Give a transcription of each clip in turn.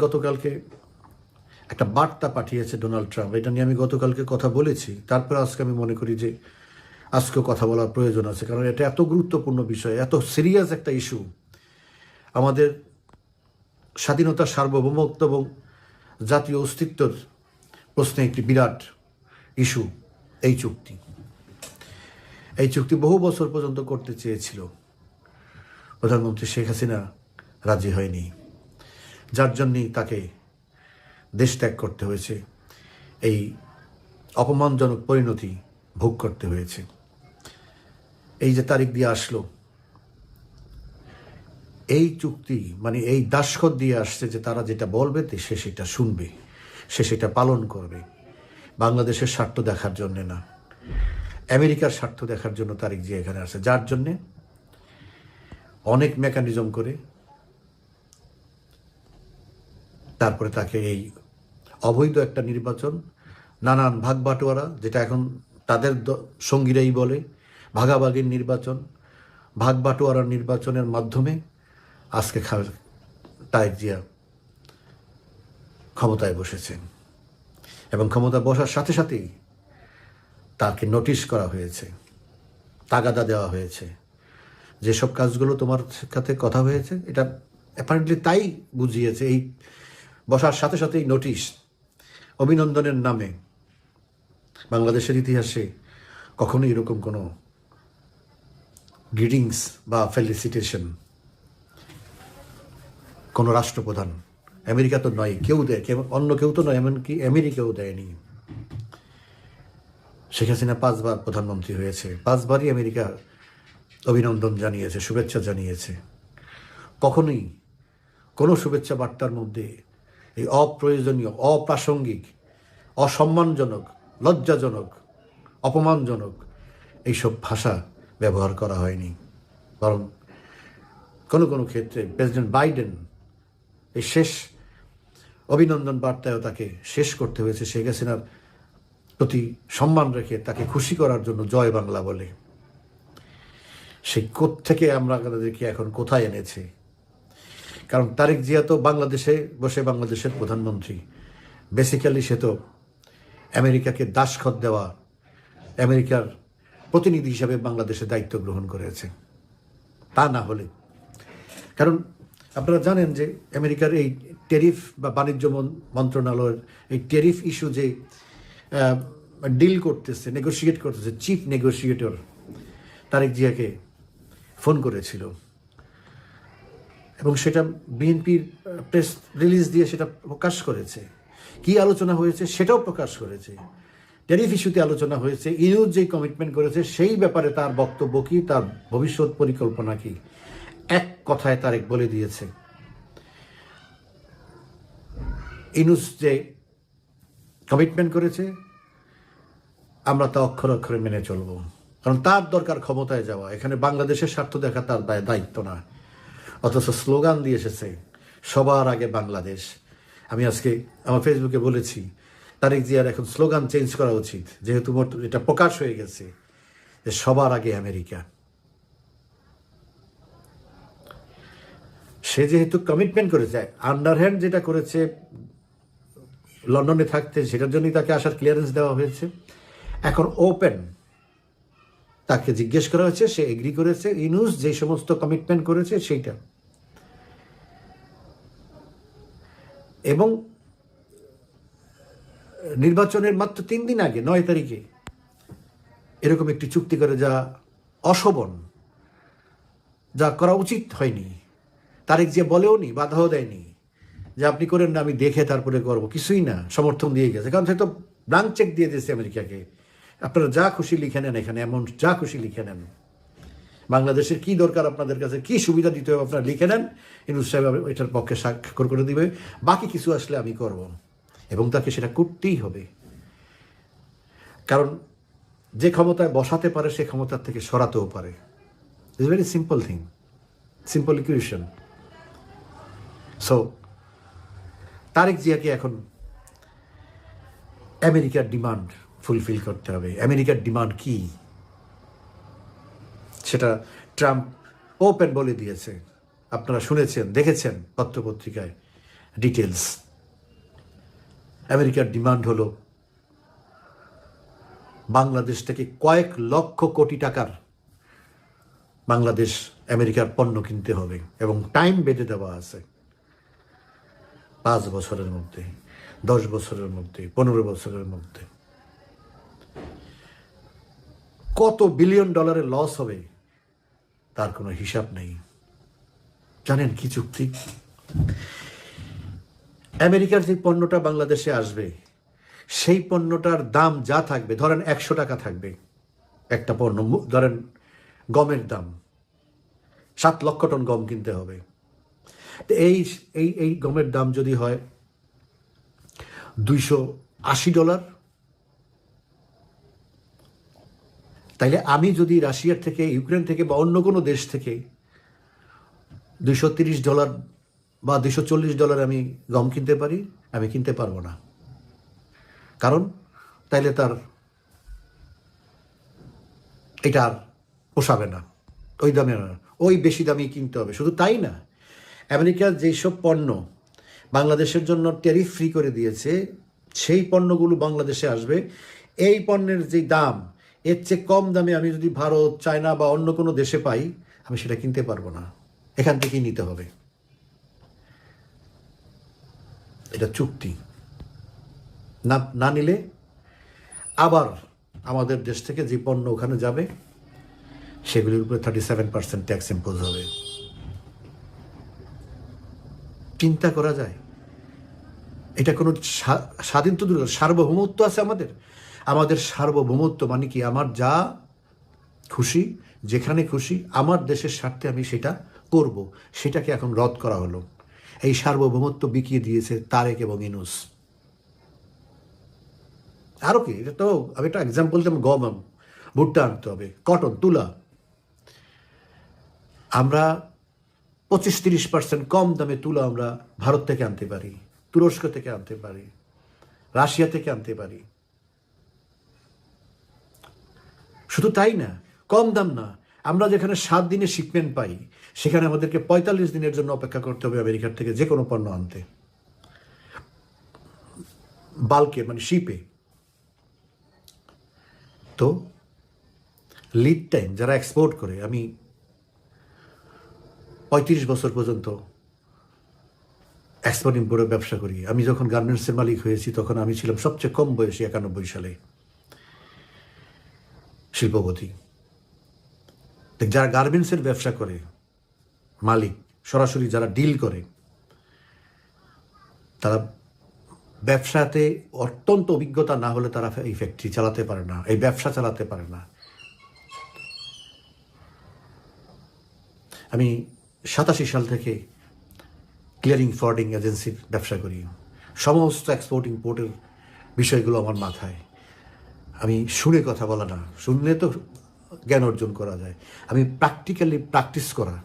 গতকালকে একটা বার্তা পাঠিয়েছে ডোনাল্ড ট্রাম্প, এটা নিয়ে আমি গতকালকে কথা বলেছি। তারপর আজকে আমি মনে করি যে আজকেও কথা বলার প্রয়োজন আছে, কারণ এটা এত গুরুত্বপূর্ণ বিষয়, এত সিরিয়াস একটা ইস্যু। আমাদের স্বাধীনতা, সার্বভৌমত্ব এবং জাতীয় অস্তিত্বের প্রশ্নে একটি বিরাট ইস্যু এই চুক্তি। এই চুক্তি বহু বছর পর্যন্ত করতে চেয়েছিল প্রধানমন্ত্রী শেখ হাসিনা, রাজি হয়নি, যার জন্যই তাকে দেশ ত্যাগ করতে হয়েছে, এই অপমানজনক পরিণতি ভোগ করতে হয়েছে। এই যে তারিখ দিয়ে আসলো, এই চুক্তি মানে এই দাসখত দিয়ে আসছে যে তারা যেটা বলবে সে সেটা শুনবে, সে সেটা পালন করবে। বাংলাদেশের স্বার্থ দেখার জন্যে না, আমেরিকার স্বার্থ দেখার জন্য তারিখ দিয়ে এখানে আসছে, যার জন্যে অনেক মেকানিজম করে তারপরে তাকে এই অবৈধ একটা নির্বাচন, নানান ভাগ বাটোয়ারা, যেটা এখন তাদের সঙ্গীরাই বলে ভাগাভাগির নির্বাচন, ভাগ বাটোয়ারার নির্বাচনের মাধ্যমে আজকে তারেক জিয়া ক্ষমতায় বসেছেন। এবং ক্ষমতা বসার সাথে সাথেই তাকে নোটিশ করা হয়েছে, তাগাদা দেওয়া হয়েছে, যেসব কাজগুলো তোমার সাথে কথা হয়েছে, এটা অ্যাপারেন্টলি তাই বুঝিয়েছে। এই বসার সাথে সাথেই নোটিশ, অভিনন্দনের নামে। বাংলাদেশের ইতিহাসে কখনোই এরকম কোনো গ্রিটিংস বা ফেলিসিটেশন কোনো রাষ্ট্রপ্রধান, আমেরিকা তো নয়, কেউ দেয়, অন্য কেউ তো নয়, এমনকি আমেরিকাও দেয়নি। শেখ হাসিনা 5 বার প্রধানমন্ত্রী হয়েছে, 5 বারই আমেরিকা অভিনন্দন জানিয়েছে, শুভেচ্ছা জানিয়েছে। কখনোই কোনো শুভেচ্ছা বার্তার মধ্যে এই অপ্রয়োজনীয়, অপ্রাসঙ্গিক, অসম্মানজনক, লজ্জাজনক, অপমানজনক এইসব ভাষা ব্যবহার করা হয়নি। বরং কোনো কোনো ক্ষেত্রে প্রেসিডেন্ট বাইডেন এই শেষ অভিনন্দন বার্তায়ও তাকে শেষ করতে হয়েছে শেখ হাসিনার প্রতি সম্মান রেখে, তাকে খুশি করার জন্য জয় বাংলা বলে। সেই কোত্থেকে আমরা দেখি এখন কোথায় এনেছে। কারণ তারেক জিয়া তো বাংলাদেশে বসে বাংলাদেশের প্রধানমন্ত্রী, বেসিক্যালি সে তো আমেরিকাকে দাসখত দেওয়া, আমেরিকার প্রতিনিধি হিসাবে বাংলাদেশে দায়িত্ব গ্রহণ করেছে। তা না হলে, কারণ আপনারা জানেন যে আমেরিকার এই ট্যারিফ বা বাণিজ্য মন্ত্রণালয়ের এই ট্যারিফ ইস্যু যে ডিল করতেছে, নেগোশিয়েট করতেছে, চিফ নেগোশিয়েটর তারেক জিয়াকে ফোন করেছিল এবং সেটা বিএনপির প্রেস রিলিজ দিয়ে সেটা প্রকাশ করেছে। কি আলোচনা হয়েছে সেটাও প্রকাশ করেছে। ট্যারিফ ইস্যুতে আলোচনা হয়েছে, ইউনুস যে কমিটমেন্ট করেছে সেই ব্যাপারে তার বক্তব্য কি, তার ভবিষ্যৎ পরিকল্পনা কি, এক কথায় তারেক বলে দিয়েছে। ইউনুস যে কমিটমেন্ট করেছে আমরা তা অক্ষরে অক্ষরে মেনে চলব, কারণ তার দরকার ক্ষমতায় যাওয়া, এখানে বাংলাদেশের স্বার্থ দেখা তার দায়িত্ব না। অথচ স্লোগান দিয়ে এসেছে সবার আগে বাংলাদেশ। আমি আজকে আমার ফেসবুকে বলেছি তারেক জিয়ার এখন স্লোগান চেঞ্জ করা উচিত, যেহেতু এটা প্রকাশ হয়ে গেছে যে সবার আগে আমেরিকা। সে যেহেতু কমিটমেন্ট করেছে, আন্ডারহ্যান্ড যেটা করেছে লন্ডনে থাকতে, সেটার জন্যই তাকে আসার ক্লিয়ারেন্স দেওয়া হয়েছে। এখন ওপেন তাকে জিজ্ঞেস করা হয়েছে, সে এগ্রি করেছে ইউনুস যে সমস্ত কমিটমেন্ট করেছে সেইটা। এবং নির্বাচনের মাত্র 3 দিন আগে 9 তারিখে এরকম একটি চুক্তি করে, যা অশোভন, যা করা উচিত হয়নি। তারেক জিয়া বলেও নি, বাধাও দেয়নি যে আপনি করেন না, আমি দেখে তারপরে করবো, কিছুই না, সমর্থন দিয়ে গেছে। কারণ সে তো ব্ল্যাঙ্ক চেক দিয়ে দিয়েছে আমেরিকাকে, আপনারা যা খুশি লিখে নেন, এখানে এমন যা খুশি লিখে নেন, বাংলাদেশের কি দরকার, আপনাদের কাছে কি সুবিধা দিতে হবে আপনারা লিখে নেন, ইউনুস সাহেব এটার পক্ষে স্বাক্ষর করে দিবে, বাকি কিছু আসলে আমি করব। এবং তাকে সেটা করতেই হবে, কারণ যে ক্ষমতায় বসাতে পারে সে ক্ষমতার থেকে সরাতেও পারে। It's very simple thing, simple equation. So Tarique জিয়াকে এখন আমেরিকার ডিমান্ড ফুলফিল করতে হবে। আমেরিকার ডিমান্ড কি সেটা ট্রাম্প ওপেন বলে দিয়েছে, আপনারা শুনেছেন, দেখেছেন পত্রপত্রিকায়। ডিটেলস। আমেরিকার ডিমান্ড হলো বাংলাদেশ থেকে কয়েক লক্ষ কোটি টাকার বাংলাদেশ আমেরিকার পণ্য কিনতে হবে এবং টাইম বেঁধে দেওয়া আছে 5 বছরের মধ্যে, 10 বছরের মধ্যে, 15 বছরের মধ্যে। কত বিলিয়ন ডলারের লস হবে তার কোনো হিসাব নেই। জানেন কি চুক্তি? আমেরিকার যে পণ্যটা বাংলাদেশে আসবে সেই পণ্যটার দাম যা থাকবে, ধরেন 100 টাকা থাকবে একটা পণ্য, ধরেন গমের দাম 7 লক্ষ টন গম কিনতে হবে। তো এই গমের দাম যদি হয় $280, তাইলে আমি যদি রাশিয়ার থেকে, ইউক্রেন থেকে বা অন্য কোনো দেশ থেকে $230 বা $240 আমি গম কিনতে পারি, আমি কিনতে পারবো না। কারণ তাইলে তার এটা আর পোষাবে না, ওই দামে না, ওই বেশি দামে কিনতে হবে। শুধু তাই না, আমেরিকার যেসব পণ্য বাংলাদেশের জন্য ট্যারিফ ফ্রি করে দিয়েছে সেই পণ্যগুলো বাংলাদেশে আসবে। এই পণ্যের যে দাম, এর চেয়ে কম দামে আমি যদি ভারত, চায়না বা অন্য কোনো দেশে পাই, আমি সেটা কিনতে পারবো না, এখান থেকেই নিতে হবে। এটা চুক্তি। না নিলে আবার আমাদের দেশ থেকে যে পণ্য ওখানে যাবে সেগুলির উপরে 37% ট্যাক্স ইম্পোজ হবে। চিন্তা করা যায়? এটা কোনো স্বাধীন তো দূর, সার্বভৌমত্ব আছে আমাদের সার্বভৌমত্ব মানে কি? আমার যা খুশি, যেখানে খুশি, আমার দেশের স্বার্থে আমি সেটা করব, সেটাকে এখন রদ করা হলো। এই সার্বভৌমত্ব বিকিয়ে দিয়েছে তারেক এবং ইউনূস। আরও কি? এটা তো আমি একটা এক্সাম্পল দিলাম, গম, ভুট্টা আনতে হবে, কটন, তুলা। আমরা 25-30% কম দামে তুলা আমরা ভারত থেকে আনতে পারি, তুরস্ক থেকে আনতে পারি, রাশিয়া থেকে আনতে পারি। শুধু তাই না, কম দাম না, আমরা যেখানে 7 দিনের শিপমেন্ট পাই সেখানে আমাদেরকে 45 দিনের জন্য অপেক্ষা করতে হবে আমেরিকার থেকে যে কোনো পণ্য আনতে, বাল্কে মানে শিপে। তো লিড টাইম, যারা এক্সপোর্ট করে, আমি 35 বছর পর্যন্ত এক্সপোর্ট ইম্পোর্টের ব্যবসা করি। আমি যখন গার্মেন্টসের মালিক হয়েছি তখন আমি ছিলাম সবচেয়ে কম বয়সী, 91 সালে শিল্পপতি। যারা গার্মেন্টসের ব্যবসা করে মালিক, সরাসরি যারা ডিল করে, তারা ব্যবসাতে অত্যন্ত অভিজ্ঞতা না হলে তারা এই ফ্যাক্টরি চালাতে পারে না, এই ব্যবসা চালাতে পারে না। আমি 87 সাল থেকে ক্লিয়ারিং ফরওয়ার্ডিং এজেন্সির ব্যবসা করি। সমস্ত এক্সপোর্ট ইম্পোর্টের বিষয়গুলো আমার মাথায়। আমি শুনে কথা বলা না, শুনলে তো জ্ঞান অর্জন করা যায়, আমি প্র্যাকটিক্যালি প্র্যাকটিস করা।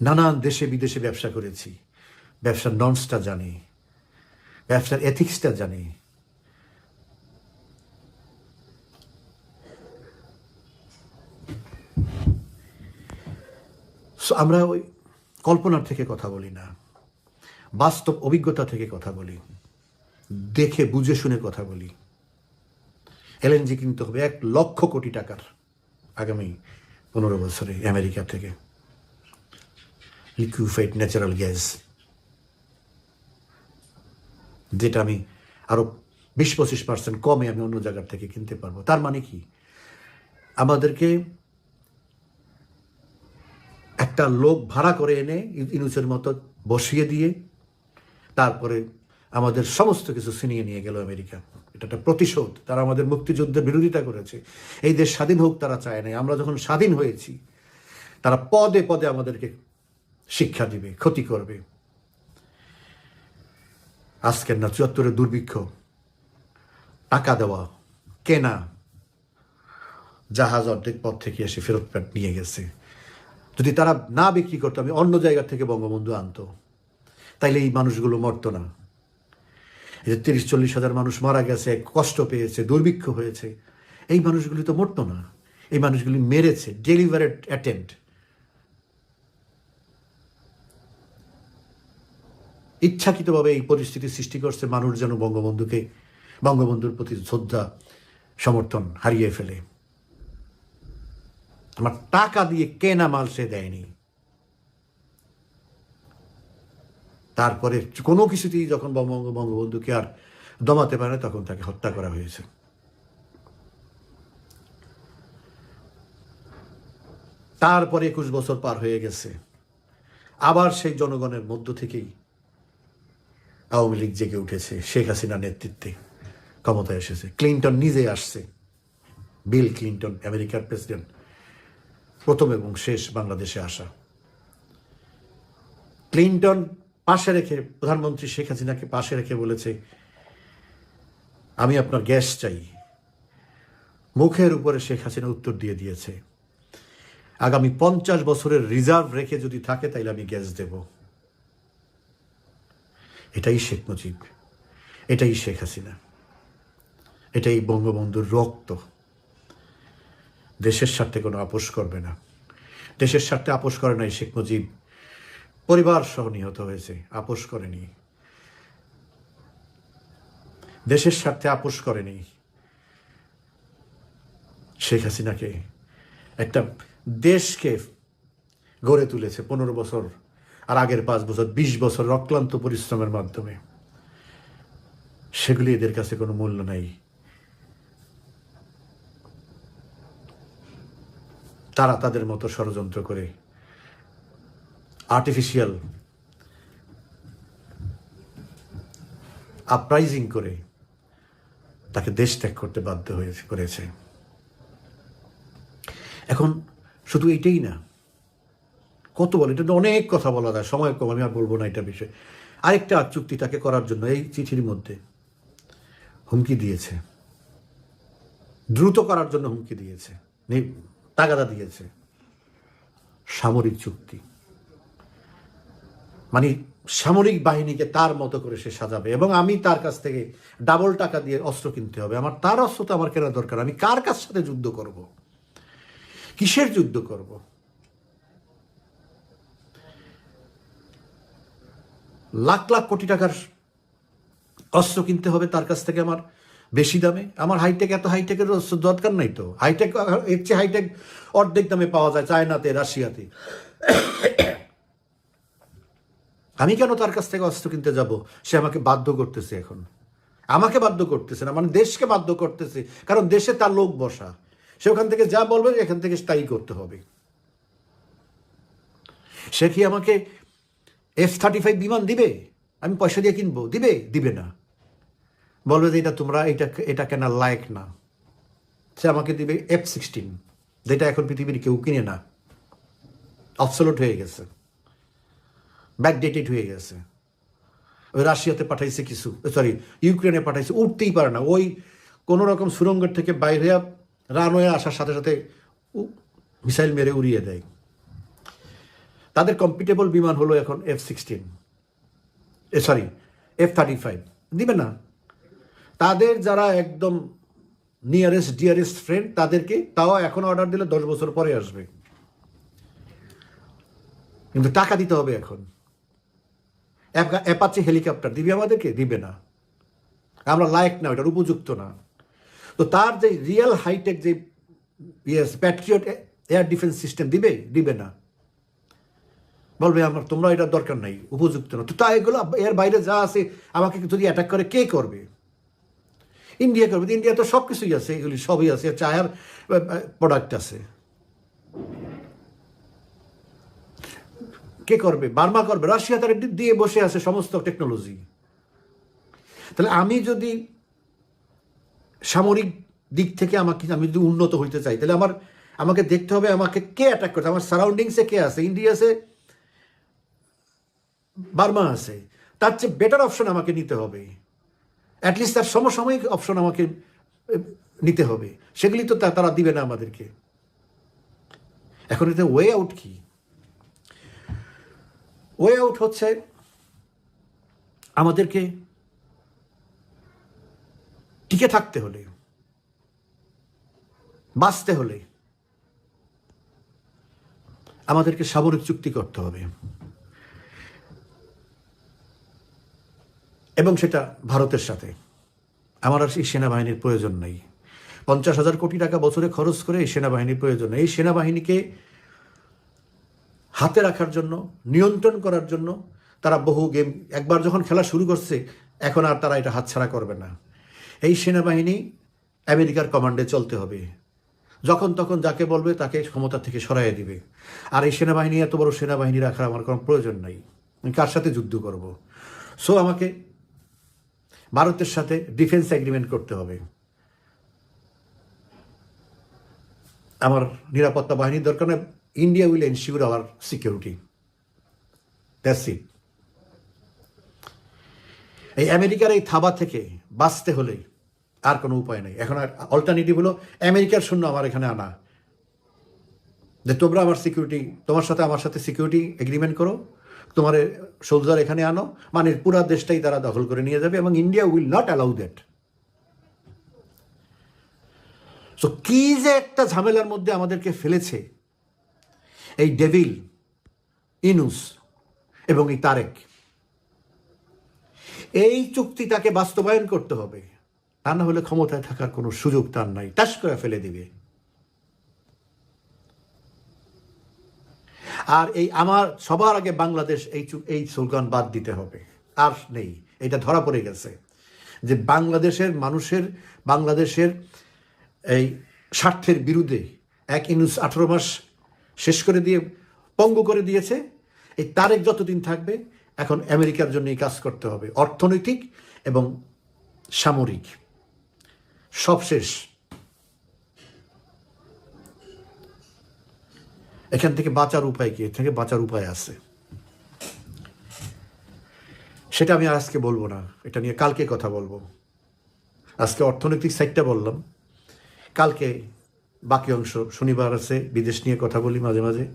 নানান দেশে বিদেশে ব্যবসা করেছি, ব্যবসার নর্মসটা জানি, ব্যবসার এথিক্সটা জানি। আমরা ওই কল্পনার থেকে কথা বলি না, বাস্তব অভিজ্ঞতা থেকে কথা বলি, দেখে বুঝে শুনে কথা বলি। এলএনজি কিনতে হবে 1 লক্ষ কোটি টাকার আগামী 15 বছরে আমেরিকা থেকে, লিকুইফাইড ন্যাচারাল গ্যাস, যেটা আমি আরো 20-25% কমে আমি অন্য জায়গার থেকে কিনতে পারবো। তার মানে কি? আমাদেরকে একটা লোক ভাড়া করে এনে ইউনূসের মতো বসিয়ে দিয়ে তারপরে আমাদের সমস্ত কিছু ছিনিয়ে নিয়ে গেল আমেরিকা। এটা একটা প্রতিশোধ। তারা আমাদের মুক্তিযুদ্ধের বিরোধিতা করেছে, এই দেশ স্বাধীন হোক তারা চায় নাই। আমরা যখন স্বাধীন হয়েছি তারা পদে পদে আমাদেরকে শিক্ষা দিবে, ক্ষতি করবে। আজকের না 74-এর দুর্ভিক্ষ, টাকা দেওয়া, কেনা, জাহাজ অর্ধেক পথ থেকে এসে ফেরত নিয়ে গেছে। যদি তারা না বিক্রি করতো, আমি অন্য জায়গা থেকে বঙ্গবন্ধু আনতো, তাইলে এই মানুষগুলো মরতো না। এই যে 30-40 হাজার মানুষ মারা গেছে, কষ্ট পেয়েছে, দুর্ভিক্ষ হয়েছে, এই মানুষগুলি তো মরতো না। এই মানুষগুলি মেরেছে, ডেলিভারেড অ্যাটেম্পট। ইচ্ছাকৃতভাবে এই পরিস্থিতি সৃষ্টি করছে, মানুষ যেন বঙ্গবন্ধুর প্রতি শ্রদ্ধা সমর্থন হারিয়ে ফেলে। আমার টাকা দিয়ে কেনা মাল সে দেয়নি, তারপরে কোনো কিছুতেই যখন বঙ্গবন্ধুকে আর দমাতে পারে তখন তাকে হত্যা করা হয়েছে। তারপরে 21 বছর পার হয়ে গেছে, আবার সেই জনগণের মধ্য থেকেই আওয়ামী লীগ জেগে উঠেছে, শেখ হাসিনার নেতৃত্বে ক্ষমতায় এসেছে। ক্লিনটন নিজে আসছে, বিল ক্লিনটন, আমেরিকার প্রেসিডেন্ট, প্রথম এবং শেষ বাংলাদেশে আসা। ক্লিনটন পাশে রেখে, প্রধানমন্ত্রী শেখ হাসিনাকে পাশে রেখে বলেছে, আমি আপনার গ্যাস চাই। মুখের উপরে শেখ হাসিনা উত্তর দিয়ে দিয়েছে, আগামী 50 বছরের রিজার্ভ রেখে যদি থাকে তাইলে আমি গ্যাস দেব। এটাই শেখ মুজিব, এটাই শেখ হাসিনা, এটাই বঙ্গবন্ধুর রক্ত। দেশের স্বার্থে কোনো আপোষ করবে না। দেশের স্বার্থে আপোষ করে নাই শেখ মুজিব, পরিবার সহ নিহত হয়েছে, আপোষ করেনি। দেশের স্বার্থে আপোষ করেনি। শেখ হাসিনাকে একটা দেশকে গড়ে তুলেছে 15 বছর, আর আগের 5 বছর 20 বছর অক্লান্ত পরিশ্রমের মাধ্যমে। সেগুলি এদের কাছে কোনো মূল্য নাই। তারা তাদের মতো ষড়যন্ত্র করে, আর্টিফিশিয়াল আপরাইজিং করে তাকে দেশ ত্যাগ করতে বাধ্য করেছে। এখন শুধু এইটাই না, কত বলে, এটা অনেক কথা বলা যায়, সময় কম, আমি আর বলবো না এটা বিষয়ে। আরেকটা চুক্তি তাকে করার জন্য এই চিঠির মধ্যে হুমকি দিয়েছে, দ্রুত করার জন্য হুমকি দিয়েছে, তাগাদা দিয়েছে। সামরিক চুক্তি মানে সামরিক বাহিনীকে তার মতো করে সে সাজাবে, এবং আমি তার কাছ থেকে ডাবল টাকা দিয়ে অস্ত্র কিনতে হবে। আমার তার অস্ত্র তো আমার কেনা দরকার। আমি কার কাছ সাথে যুদ্ধ করব? কিসের যুদ্ধ করব? লাখ লাখ কোটি টাকার অস্ত্র কিনতে হবে তার কাছ থেকে আমার বেশি দামে। আমার হাইটেক, এত হাইটেকের দরকার নাই তো। হাইটেক, এর চেয়ে হাইটেক অর্ধেক দামে পাওয়া যায় চায়নাতে, রাশিয়াতে। আমি কেন তার কাছ থেকে অস্ত্র কিনতে যাব? সে আমাকে বাধ্য করতেছে, এখন আমাকে বাধ্য করতেছে না, মানে দেশকে বাধ্য করতেছে, কারণ দেশে তার লোক বসা। সে ওখান থেকে যা বলবে এখান থেকে তাই করতে হবে। সে কি আমাকে F-35 বিমান দিবে? আমি পয়সা দিয়ে কিনবো? দিবে না। বলবে যে এটা তোমরা এটা কেনার লায়ক না। সে আমাকে দিবে F-16, যেটা এখন পৃথিবীর কেউ কিনে না, অবসোলুট হয়ে গেছে, ব্যাকডেটেড হয়ে গেছে। ওই রাশিয়াতে পাঠাইছে কিছু, ইউক্রেনে পাঠাইছে, উঠতেই পারে না। ওই কোনো রকম সুরঙ্গের থেকে বাইরে রানওয়ে আসার সাথে সাথে মিসাইল মেরে উড়িয়ে দেয়। তাদের কম্পিটেবল বিমান হলো এখন F-16, F-35 দিবে না। তাদের যারা একদম নিয়ারেস্ট ডিয়ারেস্ট ফ্রেন্ড, তাদেরকে তাও এখন অর্ডার দিলে 10 বছর পরে আসবে, কিন্তু টাকা দিতে হবে। এখন অ্যাপাচি হেলিকপ্টার দিবে আমাদেরকে? দিবে না। আমরা লায়ক না, ওটার উপযুক্ত না। তো তার যে রিয়েল হাইটেক যে প্যাট্রিয়ট এয়ার ডিফেন্স সিস্টেম দিবে না। বলবে তোমরা এটার দরকার নাই, উপযুক্ত না। তো তা এগুলো এর বাইরে যা আছে, আমাকে যদি অ্যাটাক করে কে করবে? ইন্ডিয়া করবে। ইন্ডিয়া তো সব কিছুই আছে, এগুলি সবই আছে, চায়ার প্রোডাক্ট আছে। কে করবে? বার্মা করবে। রাশিয়া তার দিয়ে বসে আছে সমস্ত টেকনোলজি। তাহলে আমি যদি সামরিক দিক থেকে আমি যদি উন্নত হইতে চাই, তাহলে আমাকে দেখতে হবে আমাকে কে অ্যাটাক করছে, আমার সারাউন্ডিংসে কে আছে। ইন্ডিয়া আছে, বার্মা আছে, তার চেয়ে বেটার অপশন আমাকে নিতে হবে। অ্যাটলিস্ট তার সমসাময়িক অপশন আমাকে নিতে হবে। সেগুলি তো তারা দিবে না আমাদেরকে। এখন এতে ওয়ে আউট কি? ওয়ে আউট হচ্ছে আমাদেরকে টিকে থাকতে হলে, বাঁচতে হলে আমাদেরকে সামরিক চুক্তি করতে হবে। এবং সেটা ভারতের সাথে। আমার আর এই সেনাবাহিনীর প্রয়োজন নেই। 50,000 কোটি টাকা বছরে খরচ করে এই সেনাবাহিনীর প্রয়োজন নেই। এই সেনাবাহিনীকে হাতে রাখার জন্য, নিয়ন্ত্রণ করার জন্য তারা বহু গেম, একবার যখন খেলা শুরু করছে এখন আর তারা এটা হাতছাড়া করবে না। এই সেনাবাহিনী আমেরিকার কমান্ডে চলতে হবে, যখন তখন যাকে বলবে তাকে ক্ষমতা থেকে সরাইয়ে দিবে। আর এই সেনাবাহিনী, এত বড় সেনাবাহিনী রাখার আমার কোনো প্রয়োজন নাই। আমি কার সাথে যুদ্ধ করব? সো আমাকে ভারতের সাথে ডিফেন্স এগ্রিমেন্ট করতে হবে। আমার নিরাপত্তা বাহিনীর দরকার না। India will ensure our security, that's it. এই আমেরিকার এই থাবা থেকে বাঁচতে হলে আর কোনো উপায় নেই। এখন আর অল্টারনেটিভ হলো আমেরিকার শূন্য আমার এখানে আনা, যে তোমরা আমার সিকিউরিটি, তোমার সাথে আমার সাথে সিকিউরিটি এগ্রিমেন্ট করো, তোমার সোলজার এখানে আনো, মানে পুরা দেশটাই তারা দখল করে নিয়ে যাবে, এবং India will not allow that. So কি যে একটা ঝামেলার মধ্যে আমাদেরকে ফেলেছে এই ডেভিল ইনুস এবং এই তারেক। এই চুক্তিটাকে বাস্তবায়ন করতে হবে, তা না হলে ক্ষমতায় থাকার কোনো সুযোগ তার নাই, টাস করে ফেলে দিবে। আর এই আমার সবার আগে বাংলাদেশ এই স্লোগান বাদ দিতে হবে, আর নেই। এটা ধরা পড়ে গেছে যে বাংলাদেশের মানুষের, বাংলাদেশের এই স্বার্থের বিরুদ্ধে এক ইনুস 18 মাস শেষ করে দিয়ে পঙ্গু করে দিয়েছে। এই তারেক যতদিন থাকবে এখন আমেরিকার জন্য এই কাজ করতে হবে, অর্থনৈতিক এবং সামরিক, সব শেষ। এখান থেকে বাঁচার উপায় কি? এর থেকে বাঁচার উপায় আছে, সেটা আমি আজকে বলবো না, এটা নিয়ে কালকে কথা বলবো। আজকে অর্থনৈতিক সাইডটা বললাম, কালকে বাকি অংশ, শনিবার আছে, বিদেশ নিয়ে কথা বলি মাঝে মাঝে,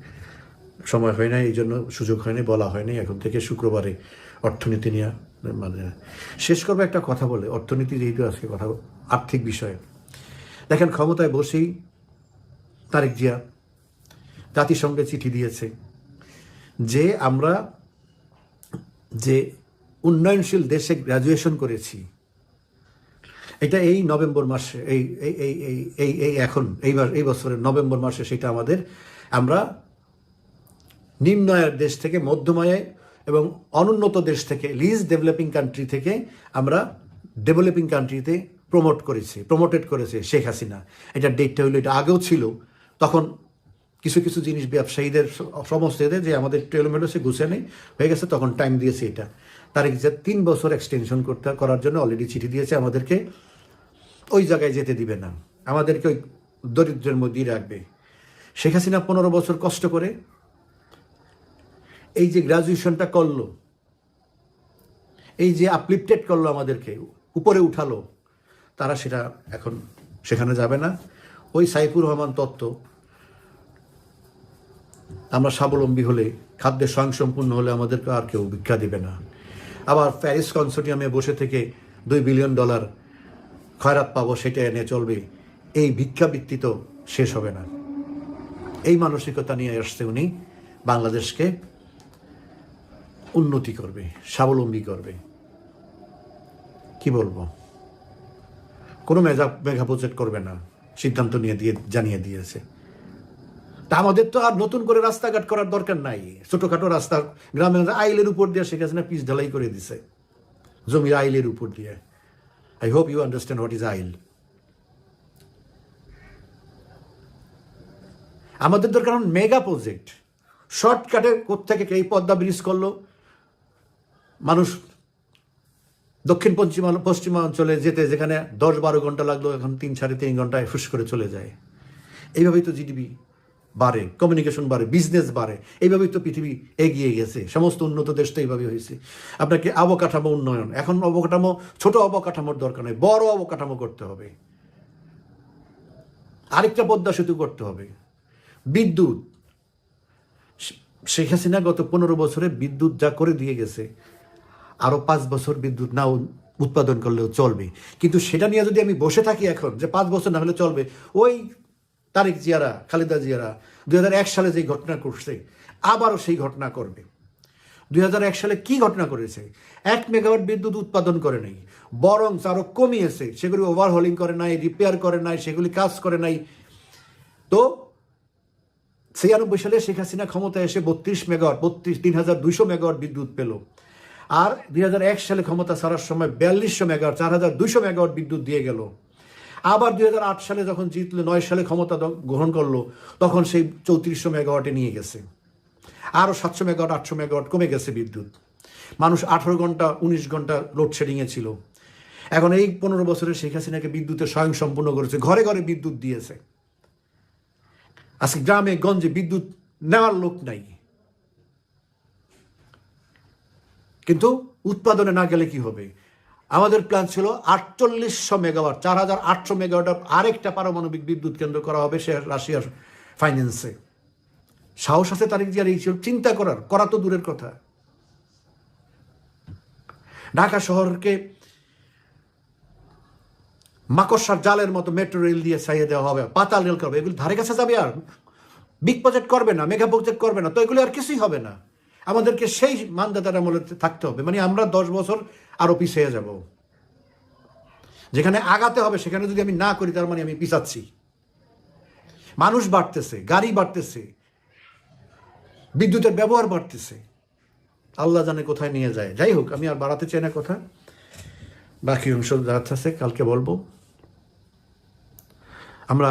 সময় হয় না, এই জন্য সুযোগ হয়নি, বলা হয়নি। এখন থেকে শুক্রবারে অর্থনীতি নিয়ে মানে শেষ করবো একটা কথা বলে। অর্থনীতি যেহেতু আজকে কথা, আর্থিক বিষয়ে দেখেন, ক্ষমতায় বসেই তারেক জিয়া জাতিসংঘে চিঠি দিয়েছে যে আমরা যে উন্নয়নশীল দেশে গ্র্যাজুয়েশন করেছি, এটা এই নভেম্বর মাসে, এই বছরের নভেম্বর মাসে সেটা আমরা নিম্ন আয়ের দেশ থেকে মধ্যম আয় এবং অনুন্নত দেশ থেকে, লিস্ট ডেভেলপিং কান্ট্রি থেকে আমরা ডেভেলপিং কান্ট্রিতে প্রমোটেড করেছে শেখ হাসিনা। এটা ডেটটা হলো, এটা আগেও ছিল, তখন কিছু কিছু জিনিস ব্যবসায়ীদের সমস্ত এদের যে আমাদের টেলোমেলো সে গুছে নেই হয়ে গেছে, তখন টাইম দিয়েছে। এটা তারিখ যে 3 বছর এক্সটেনশন করার জন্য অলরেডি চিঠি দিয়েছে, আমাদেরকে ওই জায়গায় যেতে দিবে না, আমাদেরকে ওই দরিদ্রের মধ্যেই রাখবে। শেখ হাসিনা 15 বছর কষ্ট করে এই যে গ্রাজুয়েশনটা করলো, এই যে আপলিফটেড করলো, আমাদেরকে উপরে উঠালো, তারা সেটা এখন সেখানে যাবে না। ওই সাইফুর রহমান তত্ত্ব, আমরা স্বাবলম্বী হলে, খাদ্যে স্বয়ংসম্পূর্ণ হলে আমাদেরকে আর কেউ ভিক্ষা দিবে না। আবার প্যারিস কনসোর্টিয়ামে বসে থেকে $2 বিলিয়ন খয়রাত পাবো, সেটা এনে চলবে, এই ভিক্ষাবৃত্তি তো শেষ হবে না। এই মানসিকতা নিয়ে আসছে উনি, বাংলাদেশকে উন্নতি করবে, স্বাবলম্বী করবে। কি বলবো, কোনো মেগা প্রজেক্ট করবে না, সিদ্ধান্ত জানিয়ে দিয়েছে। তা আমাদের তো আর নতুন করে রাস্তাঘাট করার দরকার নাই। ছোটখাটো রাস্তা গ্রামে আইলের উপর দিয়ে শেখ হাসিনা পিচ ঢালাই করে দিছে, জমির আইলের উপর দিয়ে। I hope you understand what is আইল। আমাদের দরকার মেগা প্রজেক্ট, শর্টকাটে। কোত্থেকে এই পদ্মা ব্রিজ করলো, মানুষ দক্ষিণ পশ্চিমাঞ্চলে যেতে যেখানে 10-12 ঘন্টা লাগলো, এখন 3-3.5 ঘন্টায় ফুস করে চলে যায়। এইভাবেই তো জিডিপি বাড়ে, কমিউনিকেশন বাড়ে, বিজনেস বাড়ে, এইভাবেই তো পৃথিবী এগিয়ে গেছে। সমস্ত উন্নত দেশ তো এইভাবে হয়েছে। আপনাকে অবকাঠামো উন্নয়ন, এখন অবকাঠামো, ছোট অবকাঠামোর দরকার নেই, বড় অবকাঠামো করতে হবে। আরেকটা পদ্মা সেতু করতে হবে। বিদ্যুৎ, শেখ হাসিনা গত 15 বছরে বিদ্যুৎ যা করে দিয়ে গেছে, আরো 5 বছর বিদ্যুৎ না উৎপাদন করলেও চলবে। কিন্তু সেটা নিয়ে যদি আমি বসে থাকি এখন, যে 5 বছর না হলে চলবে, ওই তারেক জিয়ারা, খালেদা জিয়ারা 2001 সালে যে ঘটনা করছে, আবারও সেই ঘটনা করবে। 2001 সালে কি ঘটনা করেছে? 1 মেগাওয়াট বিদ্যুৎ উৎপাদন করে নাই, বরং আরো কমিয়েছে। সেগুলি ওভারহোলিং করে নাই, রিপেয়ার করে নাই, সেগুলি কাজ করে নাই। তো 96 সালে শেখ হাসিনা ক্ষমতায় এসে 32 মেগাওয়াট 3200 মেগাওয়াট বিদ্যুৎ পেল। আর 2001 সালে ক্ষমতা ছাড়ার সময় 4200 মেগাওয়াট 4200 মেগাওয়াট বিদ্যুৎ দিয়ে গেল। আবার 2008 সালে যখন জিতলো, 9 সালে ক্ষমতা গ্রহণ করলো, তখন সেই 3400 মেগাওয়াটে নিয়ে গেছে। আরও 700 মেগাওয়াট 800 মেগাওয়াট কমে গেছে বিদ্যুৎ। মানুষ 18 ঘন্টা 19 ঘন্টা লোডশেডিংয়ে ছিল। এখন এই 15 বছরে শেখ হাসিনাকে বিদ্যুতের স্বয়ংসম্পূর্ণ করেছে, ঘরে ঘরে বিদ্যুৎ দিয়েছে। আজকে গ্রামে গঞ্জে বিদ্যুৎ নেওয়ার লোক নাই। কিন্তু উৎপাদনে না গেলে কি হবে? আমাদের প্ল্যান ছিল 4800 মেগাওয়াট, 4800 মেগাওয়াট আরেকটা পারমাণবিক বিদ্যুৎ কেন্দ্র করা হবে সে রাশিয়ার ফাইন্যান্সে। সাহস আছে তারিক জিয়ার এই চিন্তা করা তো দূরের কথা। ঢাকা শহরকে মাকড়সার জালের মতো মেট্রো রেল দিয়ে ছাইয়ে দেওয়া হবে, পাতাল রেল করবে, এগুলো ধারে কাছে যাবে? আর বিগ প্রজেক্ট করবে না, মেগা প্রজেক্ট করবে না, তো এগুলো আর কিছুই হবে না। আমাদেরকে সেই মানদাতার আমলে থাকতে হবে, মানে আমরা 10 বছর আরো পিছিয়ে যাব। যেখানে আগাতে হবে সেখানে যদি আমি না করি, তার মানে আমি পিছাচ্ছি। মানুষ বাড়তেছে, গাড়ি বাড়তেছে, বিদ্যুতের ব্যবহার বাড়তেছে, আল্লাহ জানে কোথায় নিয়ে যায়। যাই হোক, আমি আর বাড়াতে চাই না কথা, বাকি অংশ আছে কালকে বলবো। আমরা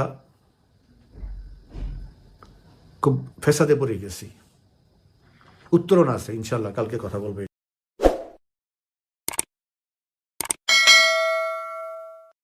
খুব ফেসাদে পড়ে গেছি, উত্তরণ আছে ইনশাল্লাহ, কালকে কথা বলবো।